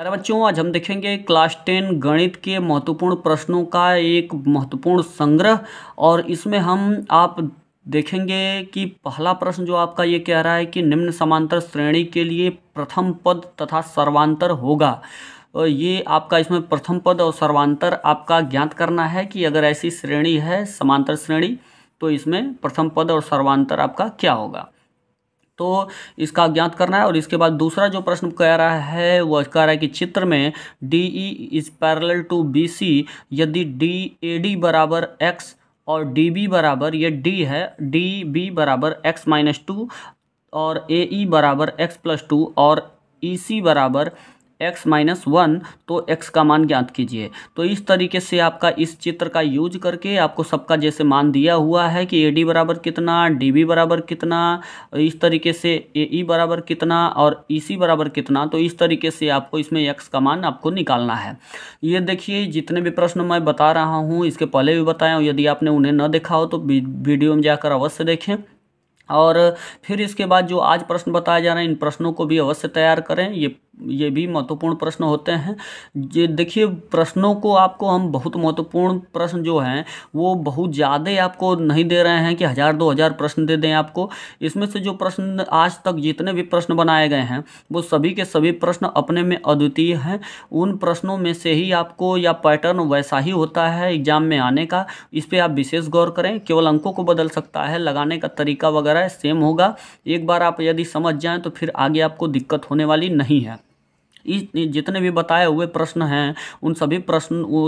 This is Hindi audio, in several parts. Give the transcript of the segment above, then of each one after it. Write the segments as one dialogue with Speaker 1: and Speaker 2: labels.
Speaker 1: अरे बच्चों, आज हम देखेंगे क्लास 10 गणित के महत्वपूर्ण प्रश्नों का एक महत्वपूर्ण संग्रह। और इसमें हम आप देखेंगे कि पहला प्रश्न जो आपका ये कह रहा है कि निम्न समांतर श्रेणी के लिए प्रथम पद तथा सर्वांतर होगा। ये आपका इसमें प्रथम पद और सर्वांतर आपका ज्ञात करना है कि अगर ऐसी श्रेणी है समांतर श्रेणी तो इसमें प्रथम पद और सर्वांतर आपका क्या होगा, तो इसका ज्ञात करना है। और इसके बाद दूसरा जो प्रश्न कह रहा है वह कह रहा है कि चित्र में D E is parallel to B C यदि डी ए डी बराबर एक्स और डी बी बराबर, ये डी है, डी बी बराबर x-2 और ए ई बराबर x+2 और ई सी बराबर x-1, तो x का मान ज्ञात कीजिए। तो इस तरीके से आपका इस चित्र का यूज करके आपको सबका जैसे मान दिया हुआ है कि AD बराबर कितना, DB बराबर कितना, इस तरीके से AE बराबर कितना और EC बराबर कितना, तो इस तरीके से आपको इसमें x का मान आपको निकालना है। ये देखिए जितने भी प्रश्न मैं बता रहा हूँ इसके पहले भी बताया हूँ, यदि आपने उन्हें न देखा हो तो वीडियो में जाकर अवश्य देखें। और फिर इसके बाद जो आज प्रश्न बताए जा रहे हैं इन प्रश्नों को भी अवश्य तैयार करें, ये भी महत्वपूर्ण प्रश्न होते हैं। ये देखिए प्रश्नों को आपको हम बहुत महत्वपूर्ण प्रश्न जो हैं वो बहुत ज़्यादा आपको नहीं दे रहे हैं कि 1000-2000 प्रश्न दे दें आपको। इसमें से जो प्रश्न आज तक जितने भी प्रश्न बनाए गए हैं वो सभी के सभी प्रश्न अपने में अद्वितीय हैं। उन प्रश्नों में से ही आपको या पैटर्न वैसा ही होता है एग्जाम में आने का, इस पर आप विशेष गौर करें। केवल अंकों को बदल सकता है, लगाने का तरीका वगैरह सेम होगा। एक बार आप यदि समझ जाएं तो फिर आगे आपको दिक्कत होने वाली नहीं है। इस जितने भी बताए हुए प्रश्न हैं उन सभी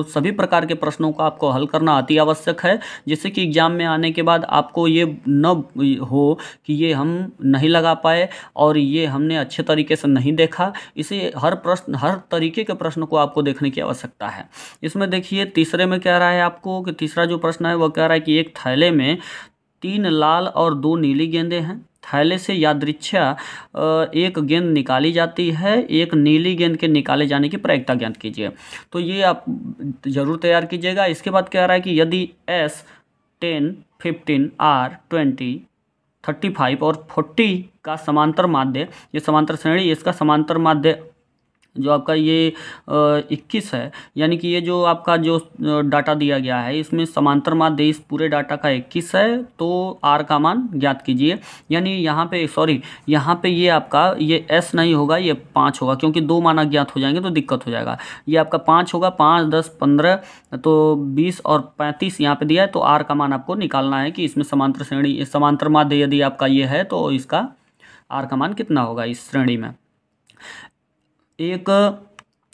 Speaker 1: सभी प्रकार के प्रश्नों को आपको हल करना अति आवश्यक है, जिससे कि एग्जाम में आने के बाद आपको ये न हो कि ये हम नहीं लगा पाए और ये हमने अच्छे तरीके से नहीं देखा। इसे हर तरीके के प्रश्न को आपको देखने की आवश्यकता है। इसमें देखिए तीसरे में कह रहा है आपको कि तीसरा जो प्रश्न है वह कह रहा है कि एक थैले में 3 लाल और 2 नीली गेंदें हैं। थैले से यादृच्छा एक गेंद निकाली जाती है, एक नीली गेंद के निकाले जाने की प्रायिकता ज्ञात कीजिए। तो ये आप जरूर तैयार कीजिएगा। इसके बाद कह रहा है कि यदि S 10, 15, R 20, 35 और 40 का समांतर माध्य, ये समांतर श्रेणी, इसका समांतर माध्य जो आपका ये 21 है, यानी कि ये जो आपका जो डाटा दिया गया है इसमें समांतर माध्य इस पूरे डाटा का 21 है, तो R का मान ज्ञात कीजिए। यानी यहाँ पे यहाँ पे ये आपका ये S नहीं होगा, ये 5 होगा, क्योंकि 2 मान अज्ञात हो जाएंगे तो दिक्कत हो जाएगा। ये आपका 5 होगा, 5, 10, 15 तो 20 और 35 यहाँ पे दिया है, तो R का मान आपको निकालना है कि इसमें समांतर श्रेणी समांतर माध्य यदि आपका ये है तो इसका R का मान कितना होगा इस श्रेणी में। एक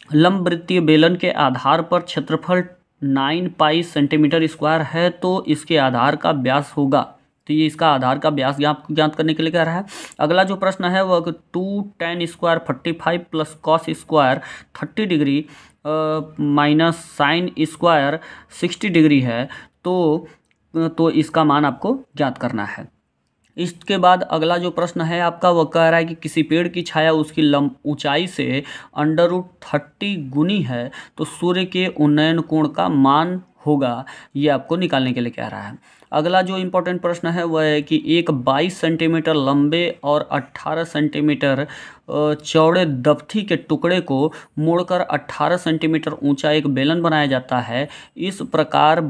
Speaker 1: लंबवृत्तीय बेलन के आधार पर क्षेत्रफल 9 पाई सेंटीमीटर स्क्वायर है, तो इसके आधार का व्यास होगा। तो ये इसका आधार का व्यास ज्ञात करने के लिए कह रहा है। अगला जो प्रश्न है वह 2 tan square 45 plus cos square 30 degree minus sine square 60 degree है, तो इसका मान आपको ज्ञात करना है। इसके बाद अगला जो प्रश्न है आपका वह कह रहा है कि किसी पेड़ की छाया उसकी ऊंचाई से √30 गुनी है, तो सूर्य के उन्नयन कोण का मान होगा। ये आपको निकालने के लिए कह रहा है। अगला जो इम्पोर्टेंट प्रश्न है वह है कि एक 22 सेंटीमीटर लंबे और 18 सेंटीमीटर चौड़े दफ्ती के टुकड़े को मोड़कर 18 सेंटीमीटर ऊंचा एक बेलन बनाया जाता है। इस प्रकार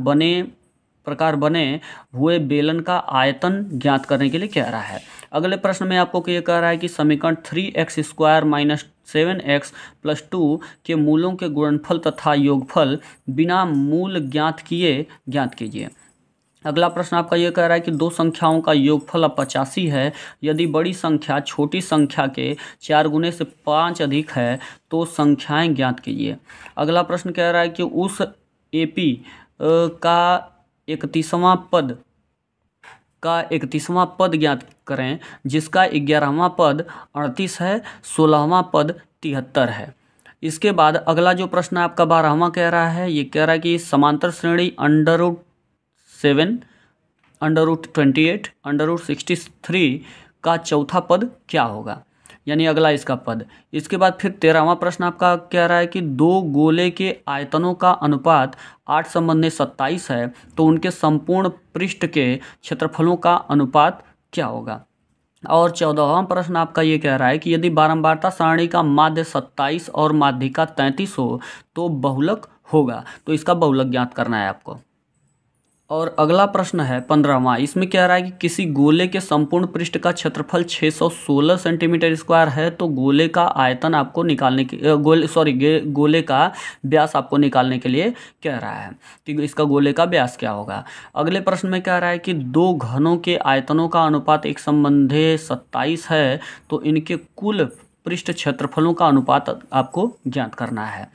Speaker 1: बने हुए बेलन का आयतन ज्ञात करने के लिए कह रहा है। अगले प्रश्न में आपको ये कह रहा है कि समीकरण 3x square minus 7x plus 2 के मूलों के गुणनफल तथा योगफल बिना मूल ज्ञात कीजिए। अगला प्रश्न आपका ये कह रहा है कि दो संख्याओं का योगफल 85 है। यदि बड़ी संख्या छोटी संख्या के 4 गुने से 5 अधिक है तो संख्याएं ज्ञात कीजिए। अगला प्रश्न कह रहा है कि उस AP का 31वां पद ज्ञात करें जिसका 11वां पद 38 है, 16वां पद 73 है। इसके बाद अगला जो प्रश्न आपका 12वां कह रहा है, ये कह रहा है कि समांतर श्रेणी √7, √28, √63 का चौथा पद क्या होगा, यानी अगला इसका पद। इसके बाद फिर 13वां प्रश्न आपका कह रहा है कि दो गोले के आयतनों का अनुपात 8/27 है, तो उनके संपूर्ण पृष्ठ के क्षेत्रफलों का अनुपात क्या होगा। और 14वां प्रश्न आपका ये कह रहा है कि यदि बारंबारता सारणी का माध्य 27 और माध्यिका 33 हो तो बहुलक होगा। तो इसका बहुलक ज्ञात करना है आपको। और अगला प्रश्न है 15वां, इसमें कह रहा है कि किसी गोले के संपूर्ण पृष्ठ का क्षेत्रफल 616 सेंटीमीटर स्क्वायर है तो गोले का आयतन आपको निकालने के गोले का व्यास आपको निकालने के लिए कह रहा है कि इसका गोले का व्यास क्या होगा। अगले प्रश्न में कह रहा है कि दो घनों के आयतनों का अनुपात एक संबंधे 27 है तो इनके कुल पृष्ठ क्षेत्रफलों का अनुपात आपको ज्ञात करना है।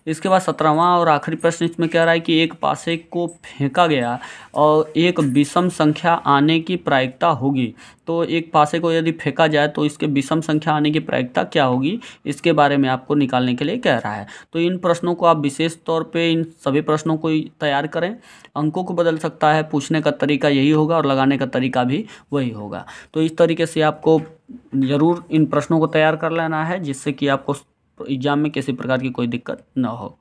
Speaker 1: इसके बाद 17वां और आखिरी प्रश्न इसमें कह रहा है कि एक पासे को फेंका गया और एक विषम संख्या आने की प्रायिकता होगी। तो एक पासे को यदि फेंका जाए तो इसके विषम संख्या आने की प्रायिकता क्या होगी, इसके बारे में आपको निकालने के लिए कह रहा है। तो इन प्रश्नों को आप विशेष तौर पे इन सभी प्रश्नों को तैयार करें। अंकों को बदल सकता है, पूछने का तरीका यही होगा और लगाने का तरीका भी वही होगा। तो इस तरीके से आपको ज़रूर इन प्रश्नों को तैयार कर लेना है जिससे कि आपको एग्जाम में किसी प्रकार की कोई दिक्कत ना हो।